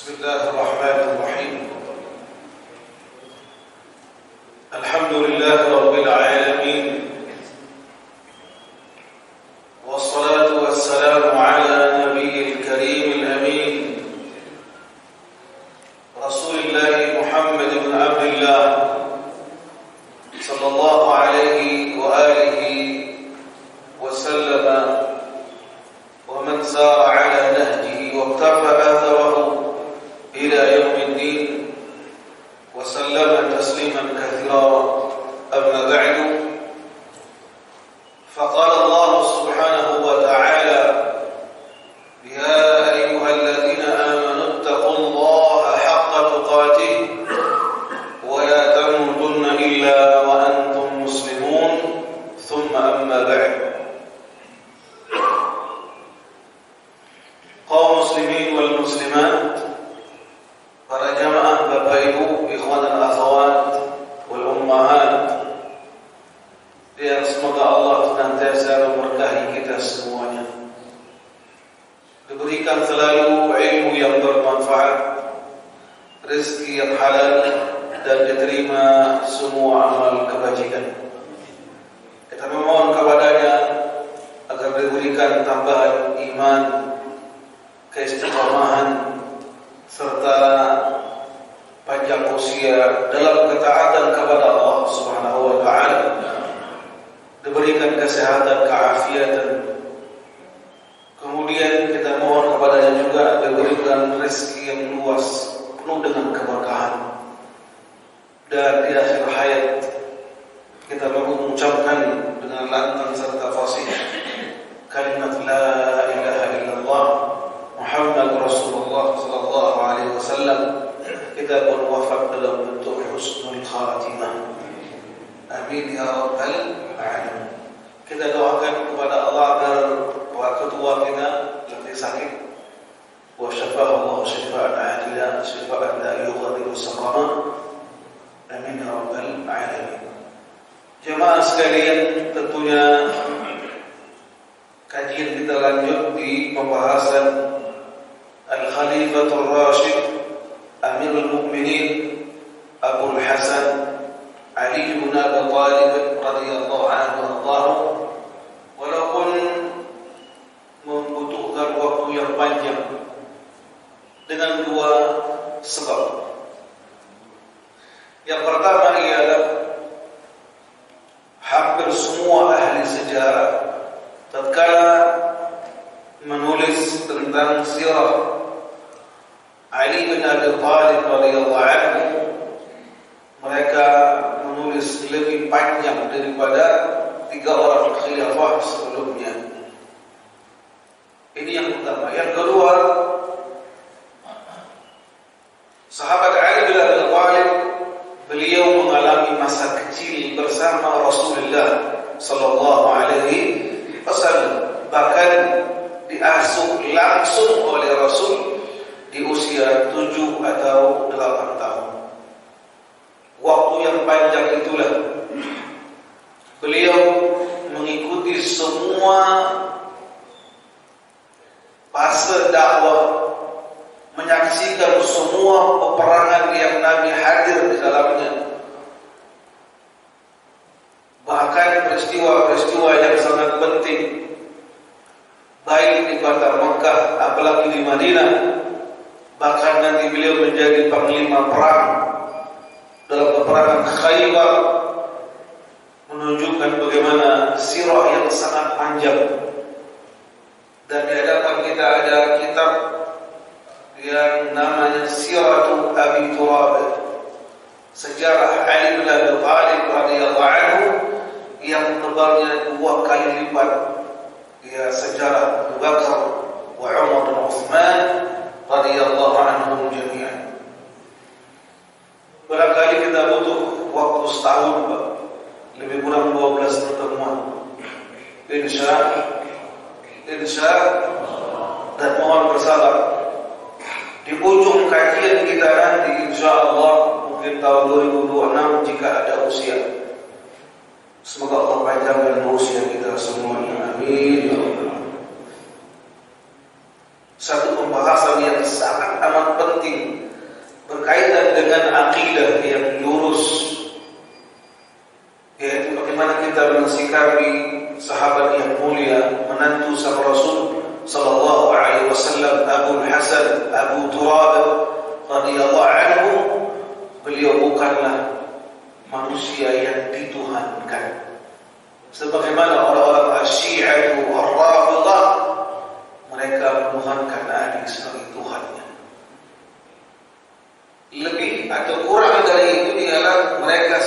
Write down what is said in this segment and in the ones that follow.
Bismillahirrahmanirrahim. Alhamdulillahi rabbil alamin. Wassalatu wassalamu ala nabiyil karimil amin. Rasulillah Muhammad bin Abdullah sallallahu alaihi wa alihi wa sallama wa man sara ala nahjihi wa iqtafa atharahu ila yaumiddin wa sallama tasliman katsira. Amma ba'du, faqala Allah subhanahu wa ta'ala ya ayyuhalladzina amanu ittaqullaha haqqa tuqatih wa la tamutunna illa wa antum muslimun. Thumma amma ba'du. Kaum muslimin wal muslimat, para jamaah, Bapak Ibu, ikhwan dan akhwat wal ummahat, yang semoga Allah senantiasa memberkahi kita semuanya, diberikan selalu ilmu yang bermanfaat, rezeki yang halal, dan diterima semua amal kebajikan. Kita memohon kepadanya agar diberikan tambahan iman, keistiqomahan, serta panjang usia dalam ketaatan kepada Allah Subhanahu wa ta'ala, diberikan kesehatan, keafiatan. Kemudian kita mohon kepadanya juga diberikan rezeki yang luas, penuh dengan keberkahan. Dan di akhir hayat kita mengucapkan dengan lantang serta fasih kalimat la ilaha illallah Muhammad Rasulullah sallallahu alaihi wasallam. Kita pun wafat dalam bentuk husnul khatimah. Amin ya rabbal alamin. Kita doakan kepada Allah agar para ketua kita yang sakit wa syafa'a Allah syifaan ajila syifaan la yughadiru saqama. Amin ya rabbal alamin. Jemaah sekalian, tentunya kajian kita lanjut di pembahasan Al-Khalifatul Rashid Amirul Mukminin Abul Hasan Ali bin Abi Thalib radhiyallahu anhu. Walaupun membutuhkan waktu yang panjang dengan dua sebab. Yang pertama ialah hampir semua ahli sejarah tatkala menulis tentang sirah Ali bin Abi Thalib radhiyallahu anhu, mereka menulis lebih panjang daripada 3 orang khilafah sebelumnya. Ini yang pertama. Yang kedua, sahabat Ali bin Abi Thalib, beliau mengalami masa kecil bersama Rasulullah sallallahu alaihi wasallam, bahkan diasuh langsung oleh Rasul di usia 7 atau 8 tahun. Waktu yang panjang itulah beliau mengikuti semua fase dakwah, menyaksikan semua peperangan yang Nabi hadir di dalamnya. Bahkan peristiwa-peristiwa yang sangat penting, baik di kota Mekah apalagi di Madinah. Bahkan nanti beliau menjadi panglima perang dalam peperangan Khaybar, menunjukkan bagaimana sirah yang sangat panjang. Dan di hadapan kita ada kitab yang namanya Siratu Abi Turab, sejarah Ali bin Abi Thalib radhiyallahu anhu, yang tebalnya 2 kali lipat sejarah Abu Bakar wa Umar dan Uthman radhiyallahu anhum jami'an. Barangkali kita butuh waktu setahun, Pak, lebih kurang 12 pertemuan, insya dan mohon bersabar. Di ujung kajian kita nanti insya Allah mungkin tahun 2026 jika ada usia. Semoga Allah panjangkan usia kita semuanya. Amin. Satu pembahasan yang sangat amat penting berkaitan dengan akidah yang lurus, yaitu bagaimana kita mensikapi sahabat yang mulia, menantu sang Rasul sallallahu alaihi wasallam, Abu Hasan Abu Turab radhiyallahu anhu. Beliau bukanlah manusia yang dituhankan sebagaimana orang-orang Syiah Ar-Rafidhah, mereka menuhankan Ali sebagai Tuhannya. Lebih atau kurang dari itu ialah mereka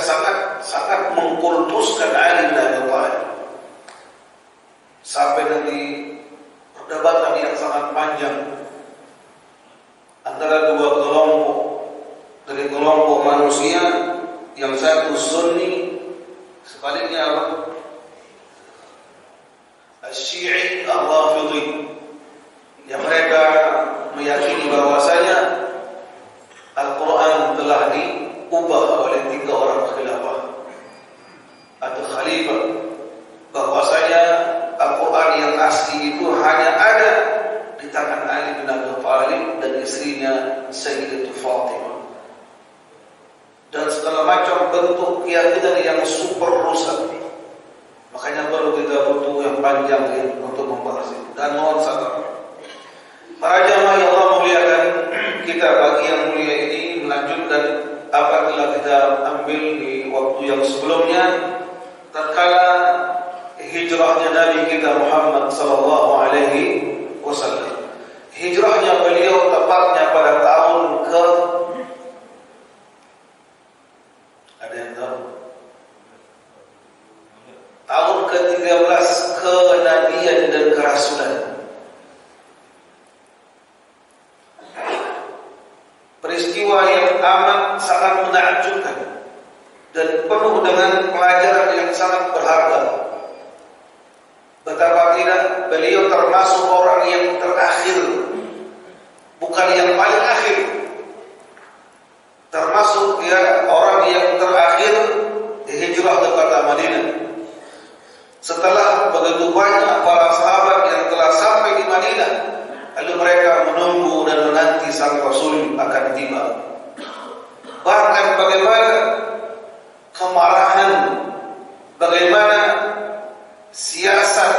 sangat mengkultuskan Ali bin Abi Thalib. Sampai nanti perdebatan yang sangat panjang antara dua kelompok. Dari kelompok manusia, yang satu Sunni, sebaliknya apa? Syi'i Ar-Rafidhi, yang mereka meyakini bahwasanya Al-Quran telah diubah oleh 3 orang khilafah atau khalifah, bahwasanya Al-Quran yang asli itu hanya ada di tangan Ali bin Abi Thalib dan istrinya Sayyidatul Fatimah, dan segala macam bentuk keyakinan yang super rusak. Makanya perlu kita butuh yang panjang untuk membahas itu. Dan mohon sabar para jamaah yang Allah muliakan, kita pagi yang mulia ini melanjutkan apa yang telah kita ambil di waktu yang sebelumnya tatkala hijrahnya Nabi kita Muhammad sallallahu alaihi wasallam. Hijrahnya beliau tepatnya pada tahun ke, ada yang tahu? Tahun ke-13 kenabian dan kerasulan. Peristiwa yang amat sangat menakjubkan dan penuh dengan pelajaran yang sangat berharga. Betapa tidak beliau termasuk orang yang terakhir, bukan yang paling akhir, termasuk orang yang terakhir hijrah ke kota Madinah. Setelah begitu banyak para sahabat yang telah sampai di Madinah, lalu mereka menunggu dan menanti sang Rasul akan tiba. Bahkan bagaimana kemarahan, bagaimana siasat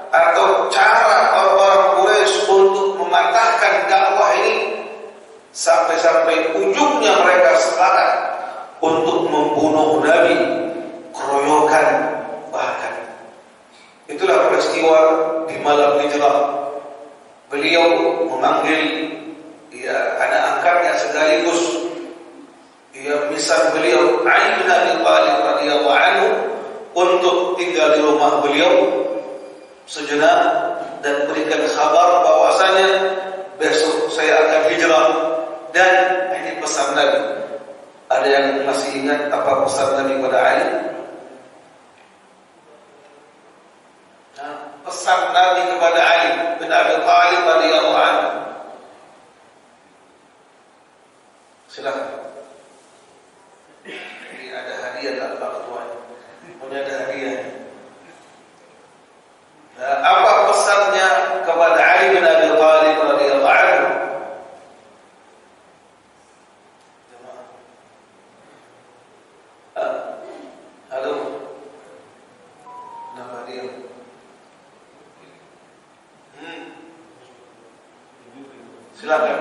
atau cara orang-orang Quraisy untuk mematahkan dakwah ini, sampai-sampai ujungnya mereka sepakat untuk membunuh Nabi, keroyokan bahkan. Itulah peristiwa di malam hijrah. Beliau memanggil anak angkatnya sekaligus misal beliau Ali bin Abi Thalib radhiyallahu anhu untuk tinggal di rumah beliau sejenak dan berikan kabar bahwasanya besok saya akan hijrah. Dan ini pesan Nabi. Ada yang masih ingat apa pesan Nabi pada Ali? Pesan Nabi kepada Ali bin Abi Thalib radhiyallahu anhu. Silakan. Ini ada hadiah tak Pak Ketua? Punya ada hadiah. Apa pesannya kepada Ali bin Abi Thalib radhiyallahu anhu? Halo. Nama dia? Silakan.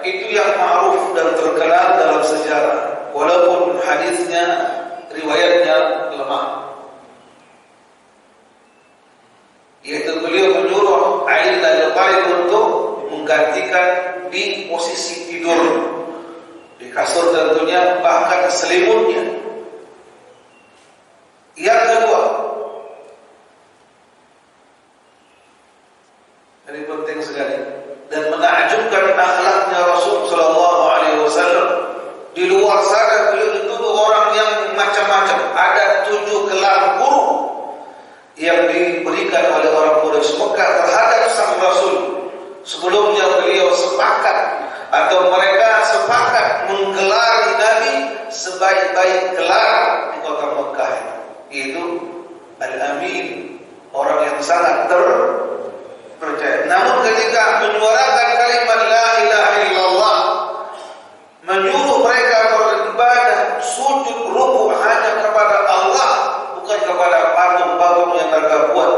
Itu yang ma'ruf dan terkenal dalam sejarah, walaupun hadisnya riwayatnya lemah. Yaitu beliau menyuruh Ali bin Abi Thalib untuk menggantikan di posisi tidur di kasur, tentunya bahkan selimutnya. Yang kedua, ini penting sekali dan menakjubkan akhlaknya Rasul sallallahu alaihi wasallam. Di luar sana beliau dituduh orang yang macam-macam. Ada 7 gelar buruk yang diberikan oleh orang Quraisy Mekah terhadap sang Rasul. Sebelumnya beliau sepakat atau mereka sepakat menggelari Nabi sebaik-baik gelar di kota Mekah, yaitu Al-Amin, orang yang sangat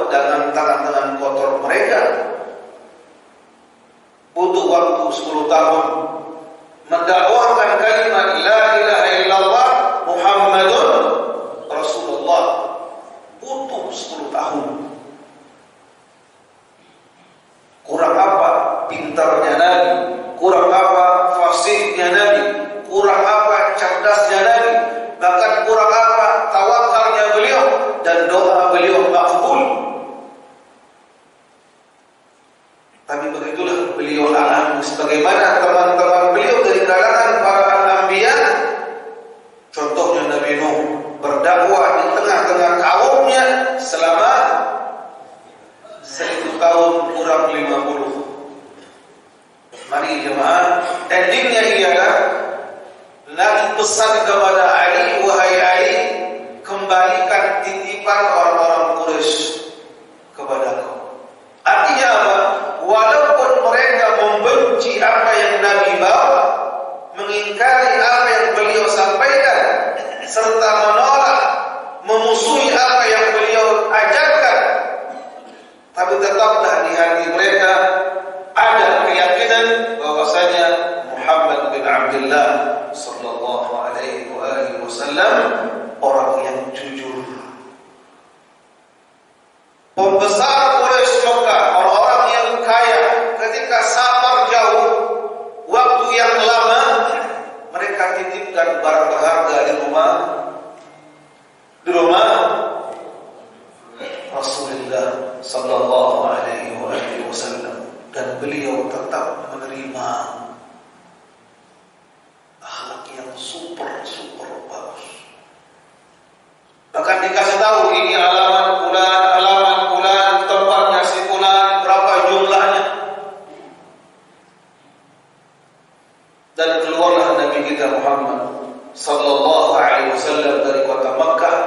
dengan tangan-tangan kotor mereka. Butuh waktu 10 tahun mendakwahkan kalimat la ilaha illallah Muhammadun Rasulullah. Butuh 10 tahun. Kurang apa pintarnya Nabi, kurang apa fasihnya Nabi, kurang apa cerdasnya Nabi, bahkan kurang apa tawakalnya beliau dan doa beliau makbul. Tapi begitulah beliau alami sebagaimana teman-teman beliau dari kalangan para anbiya. Contohnya Nabi Nuh berdakwah di tengah-tengah kaumnya selama 1000 tahun kurang 50. Mari jemaah, endingnya ialah Nabi pesan kepada Ali, wahai Ali, kembalikan titipan orang-orang Quraisy kepadaku. Artinya apa? Walaupun mereka membenci apa yang Nabi bawa, mengingkari apa yang beliau sampaikan, serta menolak, memusuhi apa yang beliau ajarkan, tapi tetaplah di hati mereka ada keyakinan bahwasanya Muhammad bin Abdullah sallallahu alaihi wasallam orang yang jujur. Pembesar Quraisy Mekah, orang-orang yang kaya, ketika safar jauh, waktu yang lama, mereka titipkan barang berharga di rumah Rasulullah sallallahu alaihi wasallam, dan beliau tetap menerima. Akhlak yang super bagus. Bahkan dikasih tahu ini alamat fulan, tempatnya si fulan, berapa jumlahnya. Dan keluarlah Nabi kita Muhammad sallallahu alaihi wasallam dari kota Makkah,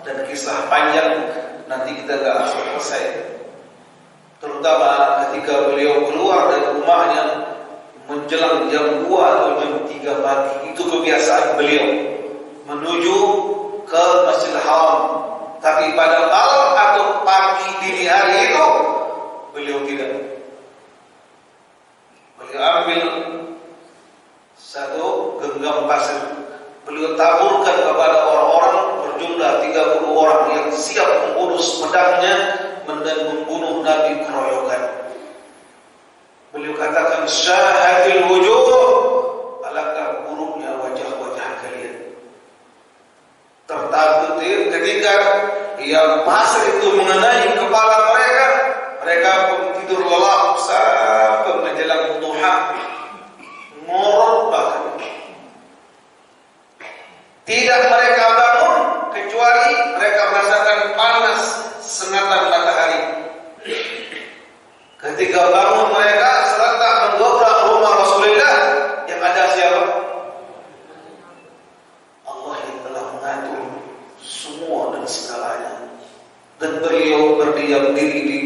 dan kisah panjang nanti kita gak selesai. Terutama ketika beliau keluar dari rumahnya menjelang jam 2 atau jam 3 pagi, itu kebiasaan beliau menuju ke Masjidil Haram. Tapi pada malam atau pagi dini hari itu beliau tidak. Beliau ambil satu genggam pasir, beliau taburkan kepada orang-orang berjumlah 30 orang yang siap membunuh pedangnya dan membunuh Nabi keroyokan. Beliau katakan, syahadil wujuh, alangkah buruknya wajah-wajah kalian. Tertakut ketika yang pasir itu mengenai kepala mereka, mereka pun tidur lelap sampai menjelang duha, ngorok bahkan. Tidak mereka bangun kecuali mereka merasakan panas sengatan matahari. Ketika bangun mereka serentak mendobrak rumah Rasulullah, yang ada siapa? Allah yang telah mengatur semua dan segalanya. Dan beliau berdiam diri di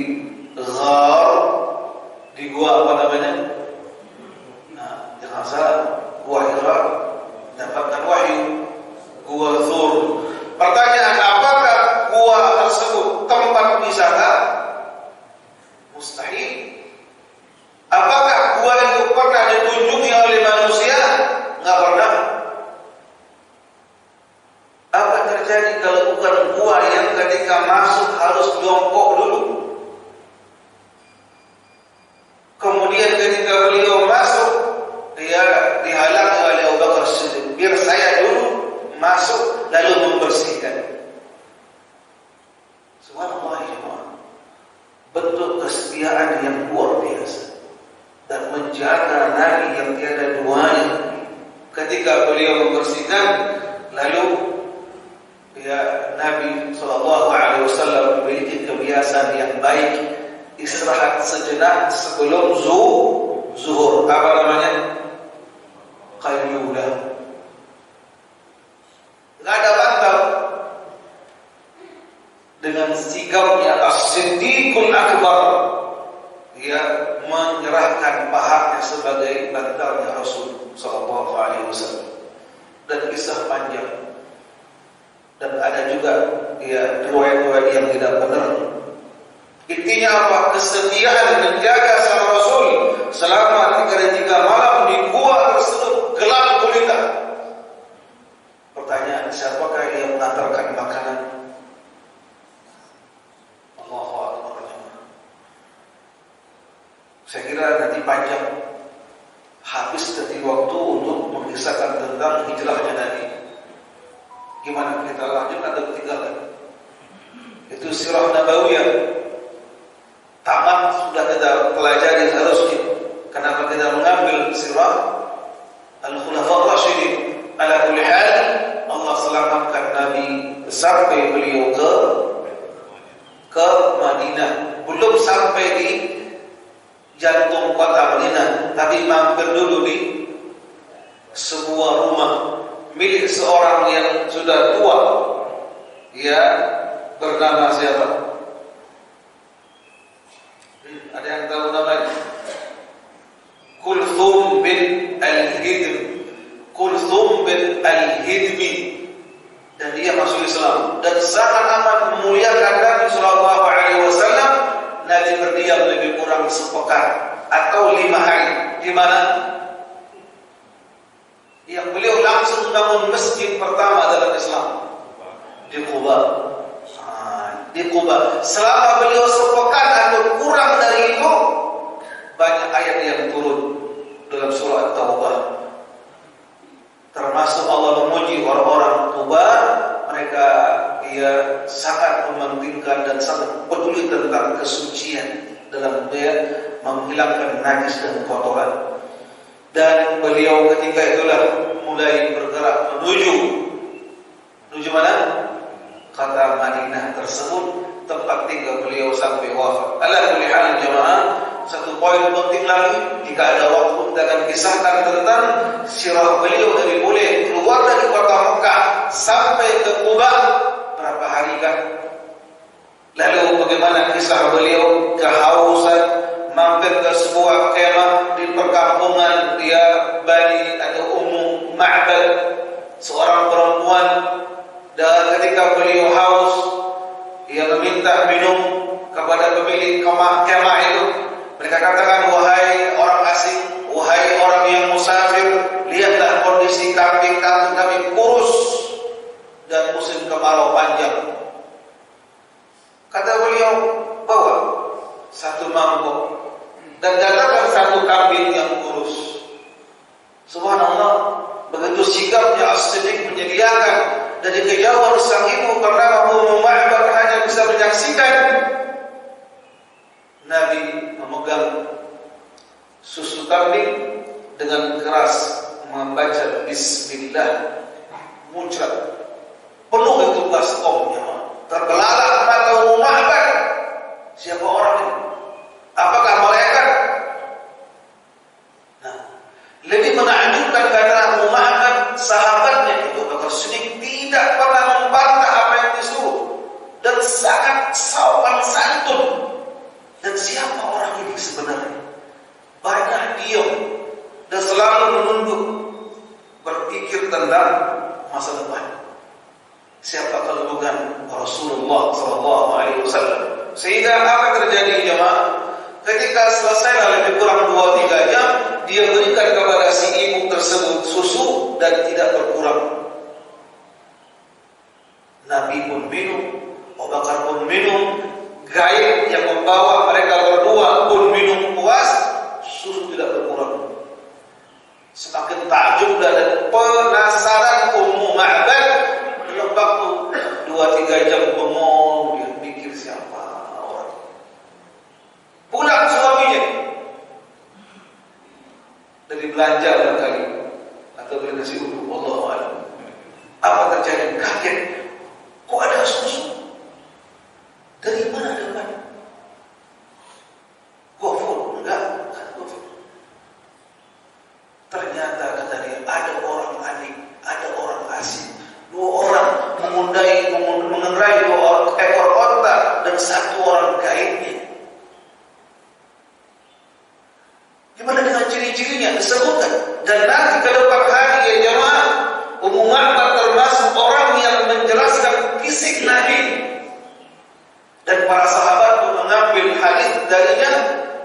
ghar, di gua apa namanya? Nah, jangan salah, gua Hira, dapatkan wahyu. Gua Thur. Pertanyaan, apakah gua tersebut tempat wisata? Mustahil. Apakah gua itu pernah dikunjungi oleh manusia? Enggak pernah. Apa terjadi kalau bukan gua yang ketika masuk harus jongkok dulu? Kemudian ketika beliau masuk, dia dihalangi oleh Abu Bakar Siddiq. Biar saya dulu masuk lalu membersihkan. Subhanallah ya Allah. Bentuk kesetiaan yang luar biasa dan menjaga Nabi yang tiada duanya. Ketika beliau membersihkan, lalu Nabi SAW memiliki kebiasaan yang baik, istirahat sejenak sebelum zuhur. Apa namanya? Qayyulah. Nggak ada bantal. Dengan sikapnya As-Siddiqul Akbar, dia menyerahkan pahatnya sebagai bantalnya Rasul sallallahu alaihi wasallam. Dan kisah panjang. Dan ada juga riwayat-riwayat yang tidak benar Intinya apa? Kesetiaan menjaga sang Rasul selama 3 malam di gua tersebut gelap gulita. Pertanyaan, siapakah yang mengantarkan makanan? Allahu Akbar. Saya kira nanti panjang, habis nanti waktu untuk mengisahkan tentang hijrahnya Nabi. Gimana kita lanjut atau tinggalkan? Itu sirah nabawiyah. Tamat sudah kita pelajari seharusnya. Kenapa kita mengambil sirah Al-Khulafa Rasyidin? Ala kulli hal, Allah selamatkan Nabi sampai beliau ke Madinah. Belum sampai di jantung kota Madinah, tapi mampir dulu di sebuah rumah milik seorang yang sudah tua. Ya, bernama siapa? Ada yang tahu namanya? Kulthum bin Al-Hidmi. Kulthum bin Al-Hidmi. Dan dia masuk Islam dan sangat amat memuliakan Nabi sallallahu alaihi wasallam. Nabi berdiam lebih kurang sepekan atau 5 hari. Di mana? Yang beliau langsung bangun masjid pertama dalam Islam di Quba. Di Quba. Selama beliau sepekan atau kurang dari itu, banyak ayat yang turun dalam surah At-Taubah. Termasuk Allah memuji orang-orang Quba, mereka sangat mementingkan dan sangat peduli tentang kesucian dalam menghilangkan najis dan kotoran. Dan beliau ketika itulah mulai bergerak menuju mana? Kata Madinah tersebut, tempat tinggal beliau sampai wafat. Ala kulli hal jemaah, satu poin penting lagi, jika ada waktu kita akan kisahkan tentang sirah beliau dari mulai keluar dari kota Mekah sampai ke Quba, berapa hari kan? Lalu bagaimana kisah beliau kehausan, mampir ke sebuah kemah di perkampungan dia Bani atau Ummu Ma'bad, seorang perempuan. Dan ketika beliau haus, ia meminta minum kepada pemilik kemah itu. Mereka katakan, wahai orang asing, wahai orang yang musafir, lihatlah kondisi kambing kami kurus dan musim kemarau panjang. Kata beliau, bawa 1 mangkok dan datangkan 1 kambing yang kurus. Subhanallah, begitu sigapnya As-Siddiq menyediakan. Dari kejauhan sang ibu bernama Ummu Ma'bad hanya bisa menyaksikan Nabi memegang susu kambing dengan keras membaca Bismillah, muncrat penuh itu baskomnya. Terbelalak mata Ummu Ma'bad. Siapa orang ini? Apakah malaikat? Nah, lebih menakjubkan kata Ummu Ma'bad, sahabatnya itu Bakar Siddiq tidak pernah membantah apa yang disuruh dan sangat sopan santun. Dan siapa orang ini sebenarnya? Banyak diam dan selalu menunduk, berpikir tentang masa depan. Siapa kedudukan Rasulullah sallallahu alaihi wasallam? Sehingga apa terjadi jemaah? Ketika selesai lebih kurang 2-3 jam, dia berikan kepada si ibu tersebut susu dan tidak berkurang. Nabi pun minum, Abu Bakar pun minum, gaib yang membawa mereka berdua pun minum puas, susu tidak berkurang. Semakin takjub dan penasaran Ummu Ma'bad. Dalam waktu 2-3 jam bengong, dia mikir siapa orang. Pulang suaminya dari belanja barangkali atau beli nasi uduk, wallahu a'lam. Apa terjadi? Kaget. Kok ada susu? Dari mana dapat? Gofur, enggak, kan gofur. Ternyata kata dia ada orang adik, ada orang asing, 2 orang mengendarai 2 ekor onta dan 1 orang gaibnya. Gimana dengan ciri-cirinya? Disebutkan. Dan nanti ke depan hari ya jemaah, Ummu Ma'bad termasuk orang yang menjelaskan fisik Nabi. Dan para sahabat pun mengambil darinya,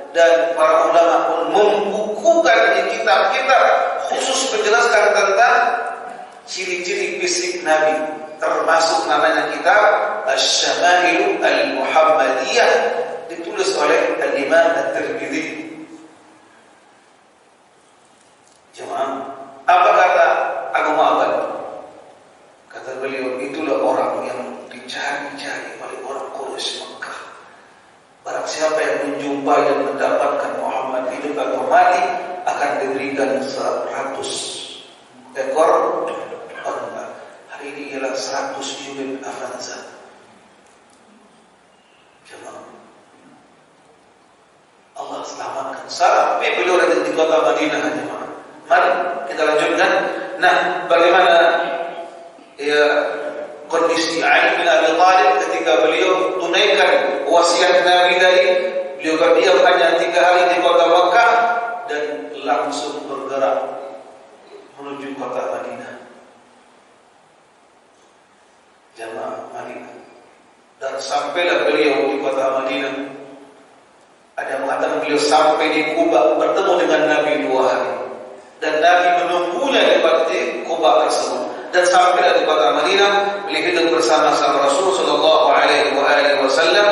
dan para ulama pun membukukan di kitab-kitab khusus menjelaskan tentang ciri-ciri fisik Nabi, termasuk namanya kitab Asy-Syamā'ilu Al-Muhammadiyah, ditulis oleh Al-Imam At-Tirmidzi. Jemaah, apa kata Abu Ma'bad? Kata beliau, itulah orang yang dicari-cari oleh orang Quraisy Mekah. Barang siapa yang menjumpai dan mendapatkan Muhammad hidup atau mati, akan diberikan 100 ekor unta. Hari ini ialah 100 unit Avanza. Jemaah, Allah selamatkan sampai beliau ada di kota Madinah. Jemaah, mari kita lanjutkan. Nah, bagaimana ya kondisi Ali bin Abi Thalib ketika beliau tunaikan wasiat Nabi tadi? Beliau berdiam hanya 3 hari di kota Makkah dan langsung bergerak menuju kota Madinah. Jamaah Madinah. Dan sampailah beliau di kota Madinah. Ada yang mengatakan beliau sampai di Quba bertemu dengan Nabi 2 hari. Dan Nabi menunggunya di Quba tersebut. Dan sampailah di kota Madinah, beliau hidup bersama-sama Rasul sallallahu alaihi wasallam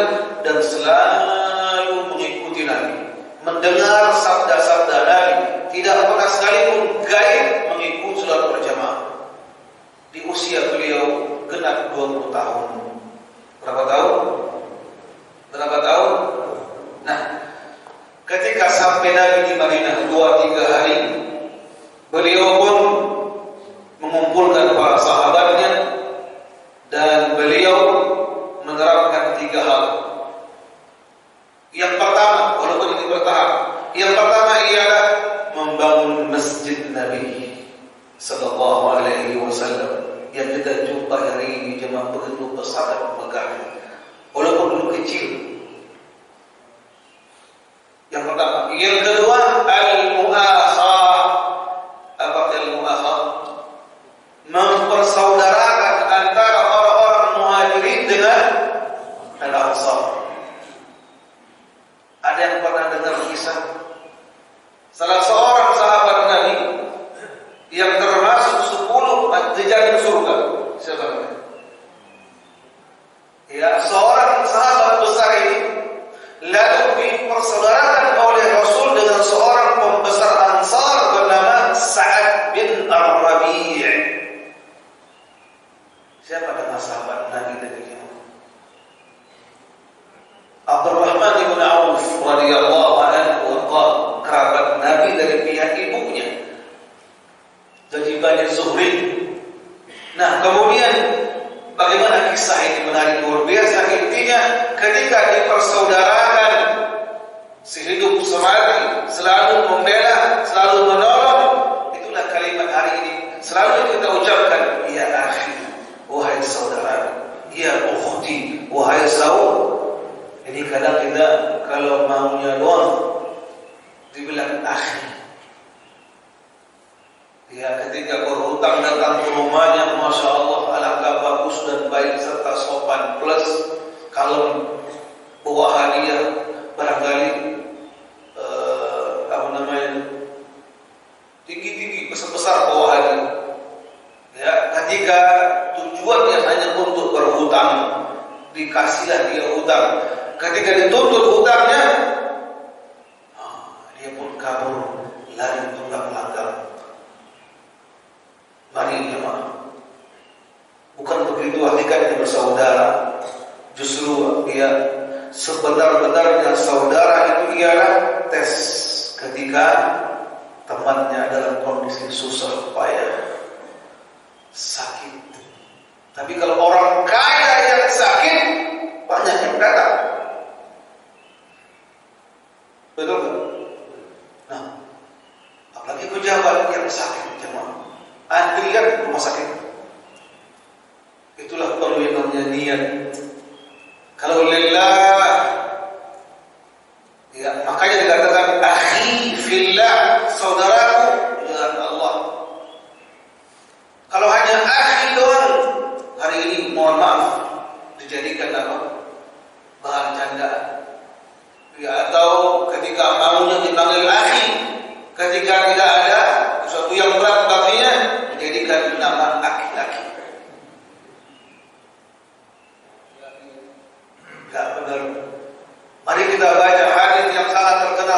dan selalu mengikuti Nabi, mendengar sabda-sabda Nabi, tidak pernah sekalipun gaib mengikuti salat berjamaah. Di usia beliau genap 20 tahun. Berapa tahun? Berapa tahun? Nah, ketika sampai Nabi di Madinah 2-3 hari, beliau pun mengumpulkan para sahabatnya dan beliau menerapkan 3 hal. Yang pertama, walaupun ini bertahap, yang pertama ialah membangun masjid Nabi sallallahu alaihi wasallam yang kita jumpa hari ini. Jemaah, begitu besar dan megah, walaupun dulu kecil. Yang pertama. Yang kedua, al-mu'akhah. Apa al-mu'akhah? Mempersaudarakan antara orang-orang Muhajirin dengan Al-Ansar. Ada yang pernah dengar kisah salah seorang sahabat Nabi yang termasuk 10 jajan surga? Siapa namanya? Ya, seorang sahabat besar ini lalu dipersaudarakan oleh Rasul dengan seorang pembesar Ansar bernama Sa'ad bin Ar-Rabi'. Siapa nama sahabat Nabi tadi? Abdurrahman bin Auf radhiyallahu anhu, kerabat Nabi dari pihak ibunya, dari Bani Zuhri. Nah, kemudian bagaimana kisah ini menarik luar biasa. Intinya ketika dipersaudarakan, sehidup semati, selalu membela, selalu menolong. Itulah kalimat hari ini selalu kita ucapkan, ya akhi, wahai saudara, ya ukhti, wahai saudara. Ini kadang kita kalau maunya doang dibilang akhi. Ya, ketika berhutang datang ke rumahnya, masya Allah, alangkah bagus dan baik serta sopan, plus kalau bawa hadiah barangkali apa namanya tinggi-tinggi, besar-besar bawa hadiah. Ya, ketika tujuannya hanya untuk berhutang, dikasihlah dia hutang. Ketika dituntut hutangnya, dia pun kabur, lari tunggang langgang. Mari jemaah, bukan begitu hakikatnya bersaudara. Justru ya, sebenar-benarnya saudara itu ialah tes ketika temannya dalam kondisi susah payah, sakit. Tapi kalau orang kaya yang sakit, banyak yang datang. Betul kan? Nah, apalagi pejabat yang sakit, jemaah, antrian rumah sakit. Itulah perlu yang namanya niat. Kalau lillah, ya, makanya dikatakan akhi fillah, saudaraku dengan Allah. Kalau hanya akhi doang, hari ini mohon maaf dijadikan apa? Bahan candaan. Ya,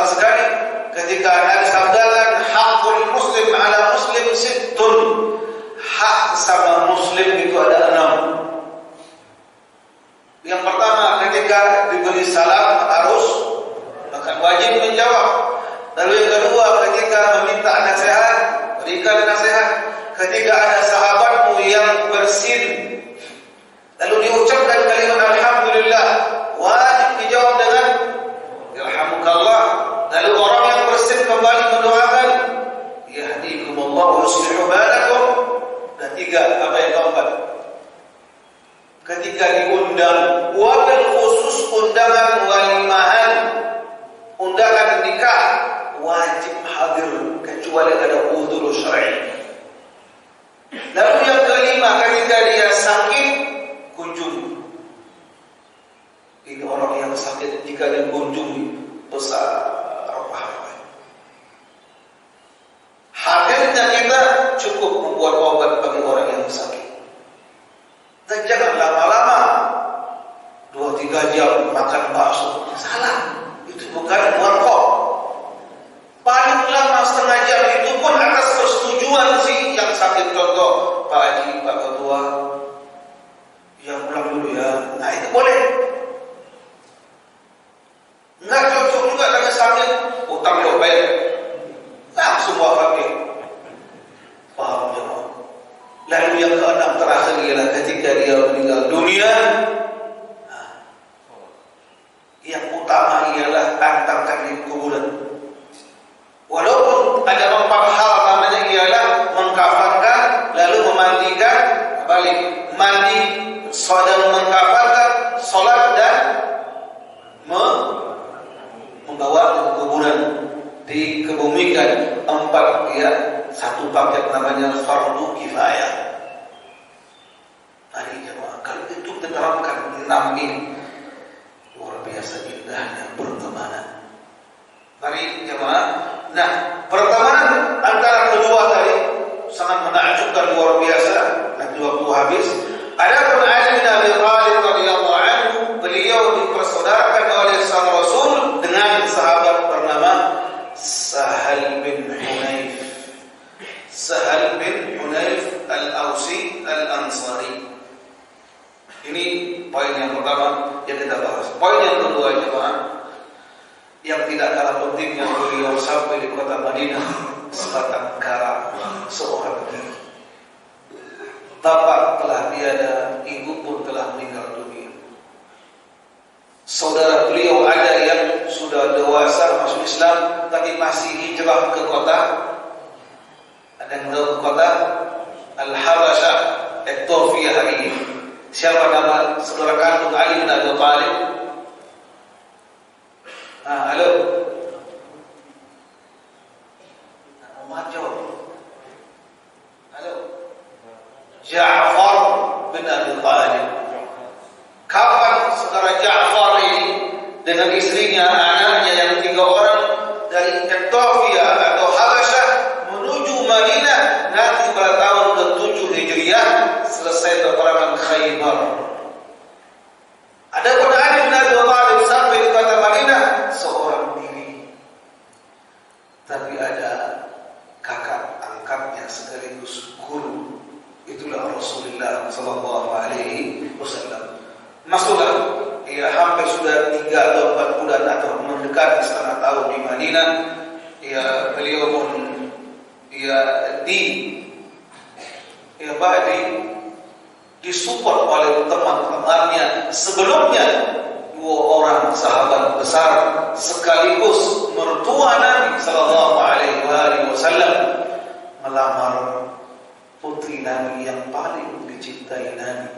sekali ketika Nabi sabdakan hakul muslim ala muslim sittun, hak sama muslim itu ada 6. Yang pertama, ketika diberi salam harus akan wajib menjawab. Lalu yang kedua, ketika meminta nasihat, berikan nasihat. Ketika ada sahabatmu yang bersin, lalu diucapkan kalimat alhamdulillah, wajib dijawab dengan yarhamukallah. Lalu orang yang bersin kembali mendoakan yahdikumullah wa yuslihu balakum. Dan 3, apa yang keempat? Ketika diundang, wabil khusus undangan walimahan, undangan nikah, wajib hadir kecuali ada uzur syar'i. Lalu yang kelima, ketika dia sakit, kunjungi. Ini orang yang sakit jika dikunjungi besar pahala. Hadirnya kita cukup membuat obat bagi orang yang sakit. Dan jangan lama-lama 2-3 jam makan bakso. Salah, itu bukan warkop. Paling lama setengah jam, itu pun atas persetujuan si yang sakit. Contoh, Pak Haji, Pak Ketua, yang pulang dulu ya. Nah itu boleh. Enggak cocok juga dengan sakit, utang lo bayar, langsung wafat. Paham ya? Lalu yang ke-6 terakhir ialah ketika dia meninggal dunia, yang utama ialah antarkan di kuburan. Walaupun ada 4 hal, namanya ialah mengkafankan, lalu memandikan, balik mandi, dan mengkafankan, solat dan membawa ke kuburan, dikebumikan. 4 ya, 1 paket namanya fardu kifayah. Mari jemaah, kalau itu diterapkan 6 ini, luar biasa indahnya pertemanan. Mari jemaah. Nah, pertemanan antara kedua tadi sangat menakjubkan, luar biasa. Nanti waktu habis. Adapun Ali bin Abi Thalib radhiyallahu anhu, beliau dipersaudarakan oleh sang Rasul dengan sahabat bernama Sahal bin Hunayf. Sahal bin Hunayf al-Ausi al-Ansari. Ini poin yang pertama yang kita bahas. Poin yang kedua jemaah, yang tidak kalah pentingnya, beliau sampai di kota Madinah sebatang kara, seorang diri. Bapak telah tiada, ibu pun telah meninggal dunia. Saudara beliau ada yang sudah dewasa masuk Islam, tapi masih hijrah ke kota. Ada yang ke kota Al-Habasyah, Ethiopia hari ini. Siapa nama saudara kandung Ali bin Abi Thalib? Halo. Majo. Halo. Ja'far bin Abi Thalib. Kapan saudara Ja'far ini dengan istrinya, anaknya yang 3 orang dari Ethiopia atau Habasyah menuju Madinah nanti pada tahun ke-7 Hijriah selesai peperangan Khaybar. Adapun Ali bin Abi Thalib sampai di kota Madinah seorang diri. Tapi ada kakak angkatnya sekaligus guru. Itulah Rasulullah sallallahu alaihi wasallam. Masuklah, ia hampir sudah 3 atau 4 bulan atau mendekati setengah tahun di Madinah. Beliau pun disupport oleh teman-temannya. Sebelumnya 2 orang sahabat besar sekaligus mertua Nabi sallallahu alaihi wasallam melamar putri Nabi yang paling dicintai Nabi.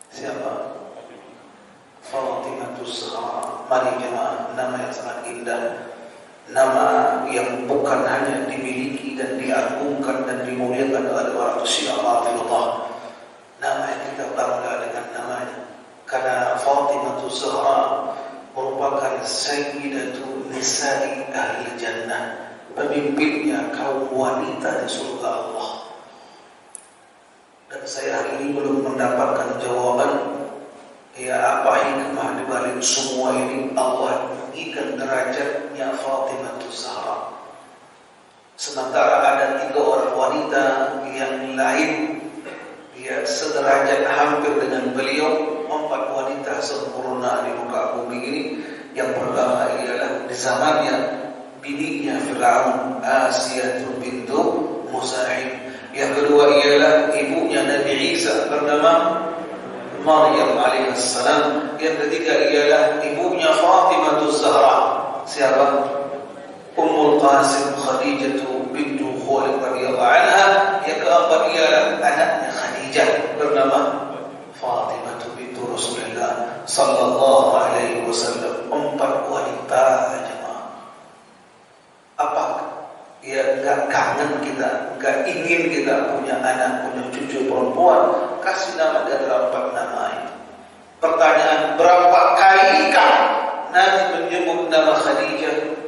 Siapa? Fatimatus Zahra. Mari jemaah, nama yang sangat indah, nama yang bukan hanya dimiliki dan diagungkan dan dimuliakan oleh para Syiah Rafidhah. Nama yang kita bangga dengan namanya, karena Fatimatus Zahra merupakan sayyidatu nisa'i ahli jannah, pemimpinnya kaum wanita di surga Allah. Dan saya hari ini belum mendapatkan jawaban apa hikmah dibalik balik semua ini Allah tinggikan derajatnya Fatimah Zahra. Sementara ada 3 orang wanita yang lain dia sederajat hampir dengan beliau, 4 wanita sempurna di muka bumi ini. Yang pertama ialah di zamannya bininya Fir'aun, Asiyah bintu Muzahim. Yang kedua ialah ibunya Nabi Isa bernama Maryam alaihissalam. Yang ketiga ialah ibunya Fatimah Zahra. Siapa? Ummul Qasim Khadijah bintu Khuwailid radhiyallahu anha. Yang keempat ialah anaknya Khadijah bernama Fatimah bintu Rasulullah sallallahu alaihi wasallam. 4 wanita jemaah. Apa ya enggak kangen kita, enggak ingin kita punya anak, punya cucu perempuan, kasih nama dari 4 nama itu. Pertanyaan, berapa kalikah Nabi menyebut nama Khadijah?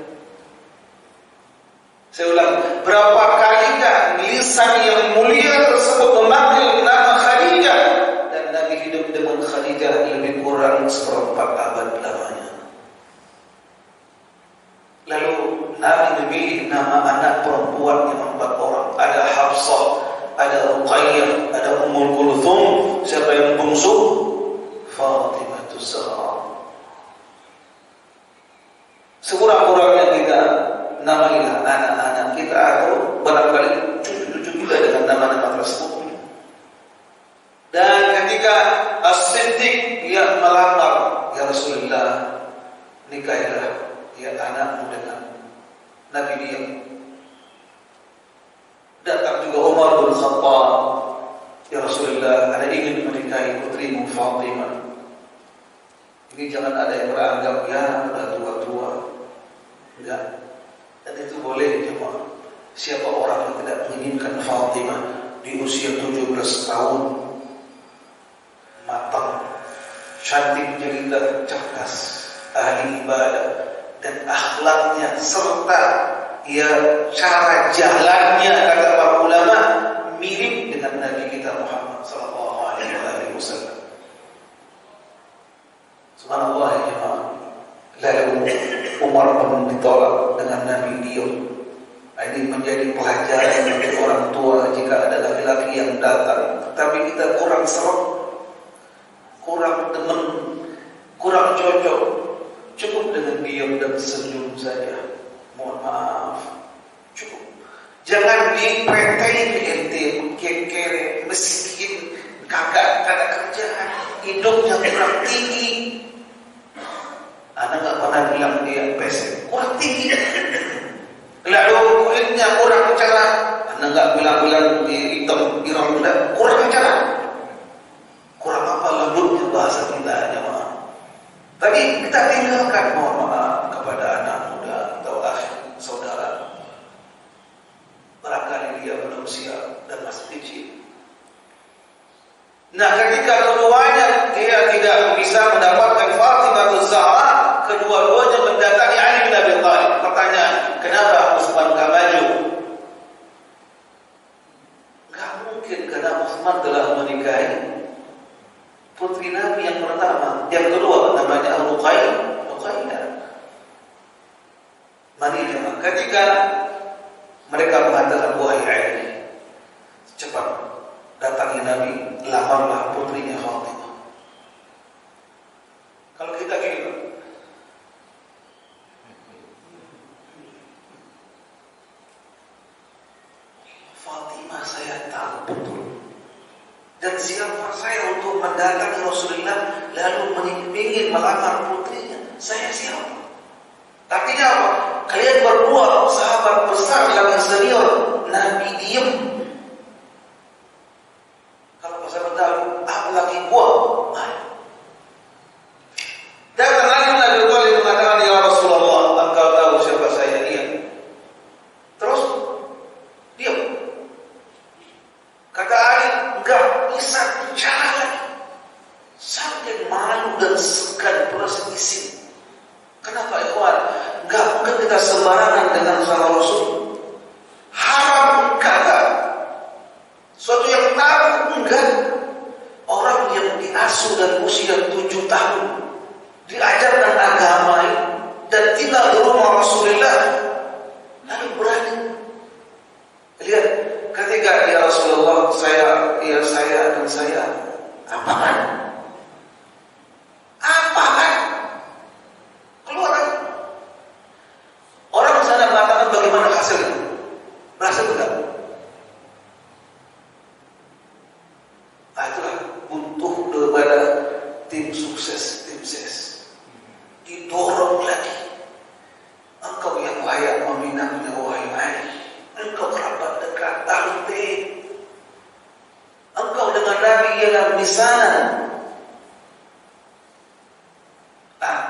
Saya ulang, berapa kalikah lisan yang mulia tersebut memanggil nama Khadijah? Dan Nabi hidup dengan Khadijah lebih kurang 1/4 abad lamanya. Lalu Nabi memilih nama anak perempuan yang 4 orang. Ada Hafsah, ada Ruqayyah, ada Ummul Kulthum. Siapa yang bungsu? Fatimah Zahra. Sekurang-kurangnya kita namailah anak-anak kita atau barangkali cucu-cucu kita dengan nama-nama tersebut. Dan ketika As-Siddiq yang melamar, ya Rasulullah, nikahilah ya anakmu dengan Nabi diam. Datang juga Umar bin Khattab, ya Rasulullah, ana ingin menikahi putrimu Fatimah. Ini jangan ada yang beranggap ya sudah tua-tua. Enggak. Dan itu boleh cuma siapa orang yang tidak menginginkan Fatimah di usia 17 tahun, matang, cantik jelita, cerdas, ahli ibadah, dan akhlaknya serta ya cara jalannya kata para ulama mirip dengan Nabi kita Muhammad sallallahu alaihi wasallam. Subhanallah ya jemaah. Lalu Umar pun ditolak dengan Nabi diam. Ini menjadi pelajaran bagi orang tua jika ada laki-laki yang datang tapi kita kurang serap, kurang demen, kurang cocok, cukup dengan diam dan senyum saja. Mohon maaf, cukup. Jangan dipretelin ente, kekere, miskin, kagak ada kerjaan, hidupnya kurang tinggi. Anda nggak pernah bilang dia pesek, kurang tinggi. Lalu kulitnya kurang cerah. Anda nggak bilang-bilang dia hitam, irang muda, kurang cerah. Kurang apa lembutnya bahasa kita aja maaf. Tapi kita tinggalkan mohon maaf kepada anak muda atau saudara. Barangkali dia belum siap dan masih kecil. Nah, ketika keduanya dia tidak bisa mendapatkan Fatimah Zahra, kedua-duanya mendatangi Ali bin Abi Thalib. Pertanyaan, kenapa Utsman gak maju? Gak mungkin karena Utsman telah menikahi putri Nabi yang pertama, yang kedua namanya Ruqayyah. Mari jemaah, ketika mereka mengatakan wahai Ali, cepat datangi Nabi, lamarlah putrinya Fatimah. Kalau kita gini, Fatimah saya tahu betul. Dan siapa saya untuk mendatangi Rasulullah lalu ingin melamar putrinya? Saya siapa? Artinya apa? Kalian berdua sahabat besar yang senior, Nabi diam. Kalau sahabat tahu, apa lagi gua? Datang lagi Nabi Thalib mengatakan, ya Rasulullah, engkau tahu siapa saya? Dia. Terus diam. Kata Ali, enggak bisa bicara lagi. Sampai malu dan segan perselisihan. Kenapa ikhwan? Enggak mungkin kita sembarangan dengan salah Rasul. Haram kata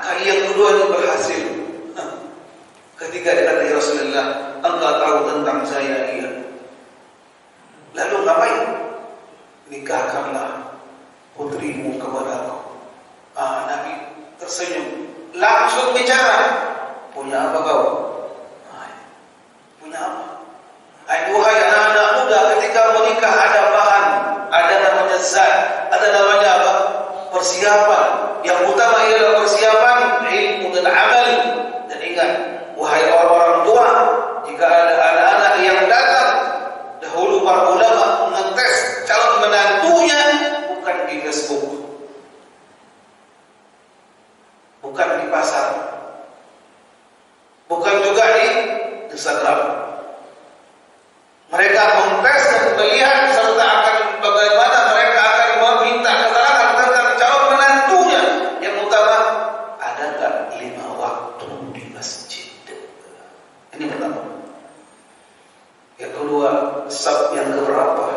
kali yang kedua ini berhasil. Ketika dikata ya Rasulullah, engkau tahu tentang saya? Iya. Lalu ngapain? Nikahkanlah putrimu kepadaku. Nabi tersenyum, langsung bicara. Punya apa kau? Punya apa? Wahai anak-anak muda, ketika menikah ada bahan, ada namanya zat, ada namanya apa? Persiapan. Yang utama ialah persiapan ilmu dan amal. Dan ingat, wahai orang-orang tua, jika ada anak-anak yang datang, dahulu para ulama mengetes calon menantunya bukan di Facebook, bukan di pasar, bukan juga di Instagram. Mereka mengetes dan melihat serta akan bagaimana mereka akan meminta keterangan tentang calon menantunya. Yang utama, ada tak 5 waktu di masjid? Ini pertama. Yang kedua, sab yang keberapa?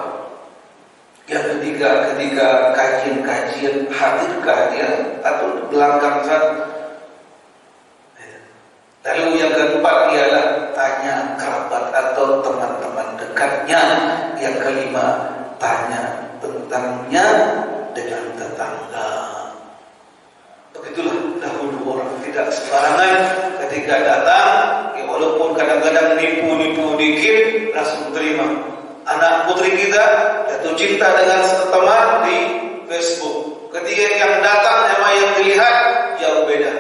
Yang ketiga, ketika kajian-kajian hadirkah dia atau belakang saja? Lalu yang keempat ialah tanya kerabat atau teman-teman dekatnya. Yang kelima, tanya tentangnya dengan tetangga. Begitulah dahulu orang tidak sembarangan ketika datang, ya walaupun kadang-kadang nipu-nipu dikit langsung terima. Anak putri kita jatuh cinta dengan teman di Facebook. Ketika yang datang sama yang dilihat jauh beda.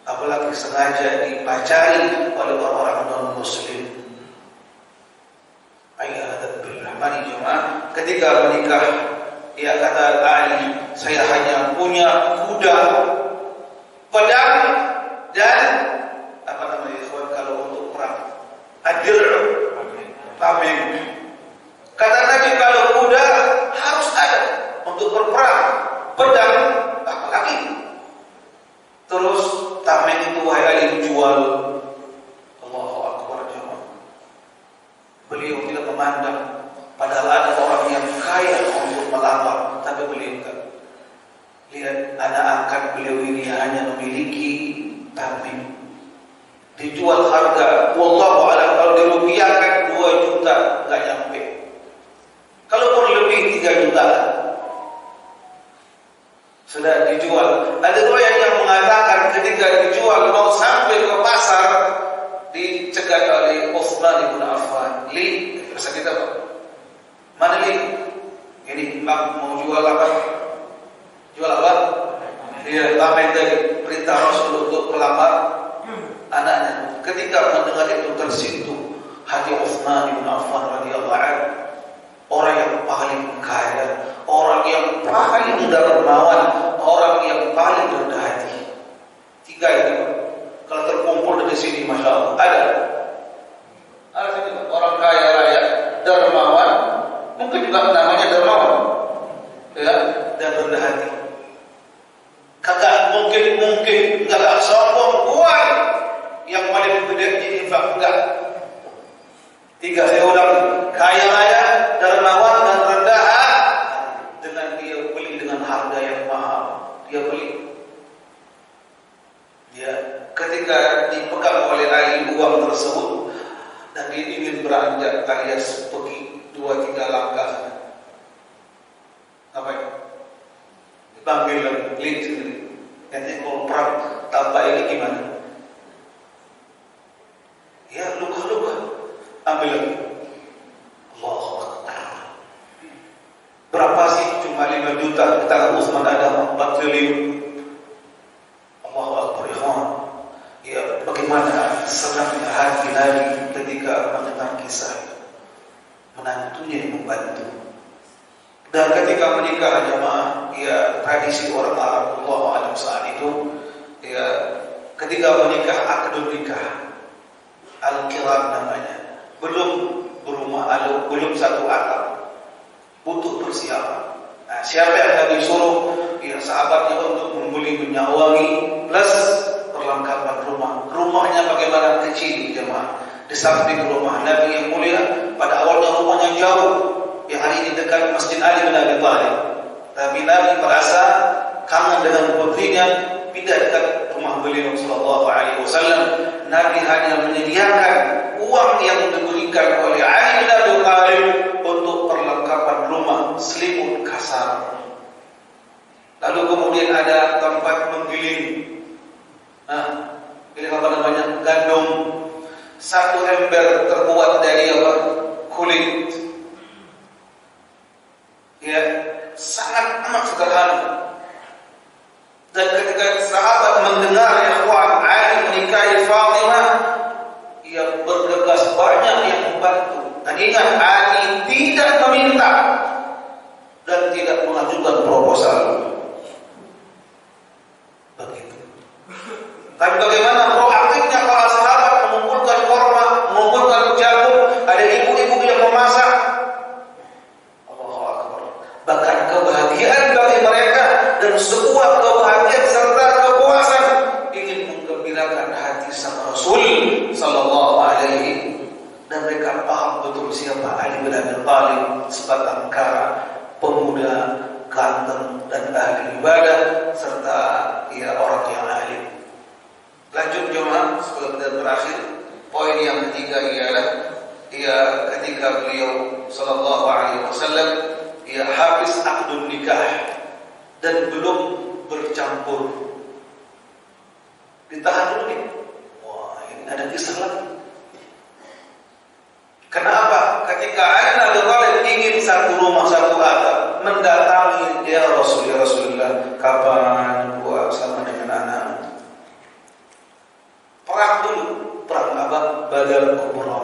Apalagi sengaja dipacari oleh orang-orang non-muslim. Ayat billah. Mari jemaah, ketika menikah, dia kata Ali, saya hanya punya kuda, pedang, dan apa namanya ikhwan kalau untuk perang, adir, tameng. Kata Nabi, kalau kuda harus ada untuk berperang, pedang apalagi. Terus tameng itu wahai Ali dijual. Allahu Akbar jemaah. Beliau tidak memandang, padahal ada orang yang kaya untuk melamar, tapi beliau enggak. Lihat anak angkat beliau ini hanya memiliki tameng. Dijual harga wallahu a'lam, kalau dirupiahkan 2 juta enggak nyampe. Kalaupun lebih 3 juta sudah dijual. Ada riwayat yang mengatakan ketika dijual mau sampai ke pasar dicegat oleh Utsman bin Affan. Li, bahasa kita Pak. Mana li? Ini mau jual apa? Jual apa? Dia tameng dari perintah Rasul untuk melamar anaknya. Ketika mendengar itu tersentuh hati Utsman bin Affan radhiyallahu anhu. Orang yang paling kaya, orang yang paling dermawan, orang yang paling rendah hati. 3 itu kalau terkumpul di sini, masya Allah ada sini orang kaya raya, dermawan, mungkin juga namanya dermawan, ya, dan rendah hati. Kagak mungkin kagak sombong, kuat, yang paling gede di infak enggak. 3 saya ulang, kaya raya, dermawan dan rendah hati. Dengan dia beli dengan harga yang mahal, dia beli. Ya, ketika dipegang oleh Ali uang tersebut dan dia ingin beranjak alias pergi 2-3 langkah, apa itu? Dipanggil lagi, nanti kalau perang tanpa ini gimana? Ya luka-luka. Ambil lagi. Allahu Akbar. Berapa sih? Cuma 5 juta. Kata Utsman ada 4 triliun. Allahu Akbar. Ya, bagaimana senangnya hati Nabi ketika mendengar kisah menantunya yang membantu. Dan ketika menikah jemaah, ya tradisi orang Arab Allahu a'lam saat itu, ya ketika menikah akad nikah al-qiran namanya. Belum berumah alu, belum satu atap, butuh persiapan. Nah, siapa yang Nabi suruh? Ya sahabatnya untuk membeli minyak wangi plus perlengkapan rumah. Rumahnya bagaimana? Kecil jemaah. Di samping rumah Nabi yang mulia, pada awalnya rumahnya jauh, yang hari ini dekat Masjid Ali bin Abi Thalib. Tapi Nabi merasa kangen dengan putrinya, pindah dekat beliau sallallahu alaihi wasallam, Nabi hanya menyediakan uang yang diberikan oleh Ali bin Abi Thalib untuk perlengkapan rumah, selimut kasar. Lalu kemudian ada tempat menggiling. Giling apa namanya? Gandum. Satu ember terbuat dari apa? Kulit. Ya, sangat amat sederhana. Dan ketika sahabat mendengar ikhwan Ali menikahi Fatimah, ia bergegas banyak yang membantu. Dan ingat, Ali tidak meminta dan tidak mengajukan proposal. Begitu. Tapi bagaimana proaktifnya para sahabat mengumpulkan korma, mengumpulkan jagung, ada ibu-ibu yang memasak. Allahu Akbar. Bahkan kebahagiaan bagi mereka dan sebuah kebahagiaan serta kepuasan ingin menggembirakan hati sang Rasul sallallahu alaihi, dan mereka paham betul siapa Ali bin Abi Thalib, sebatang kara, pemuda ganteng dan ahli ibadah serta orang yang alim. Lanjut jemaah, sebelum kita berakhir, poin yang ketiga ialah ketika beliau sallallahu alaihi wasallam habis akdun nikah dan belum bercampur, ditahan dulu nih. Wah, ini ada kisah lagi. Kenapa? Ketika Ali bin Abi Thalib ingin satu rumah satu atap, mendatangi Rasulullah, kapan gua sama dengan anak? Perang dulu, perang apa? Badar Kubra.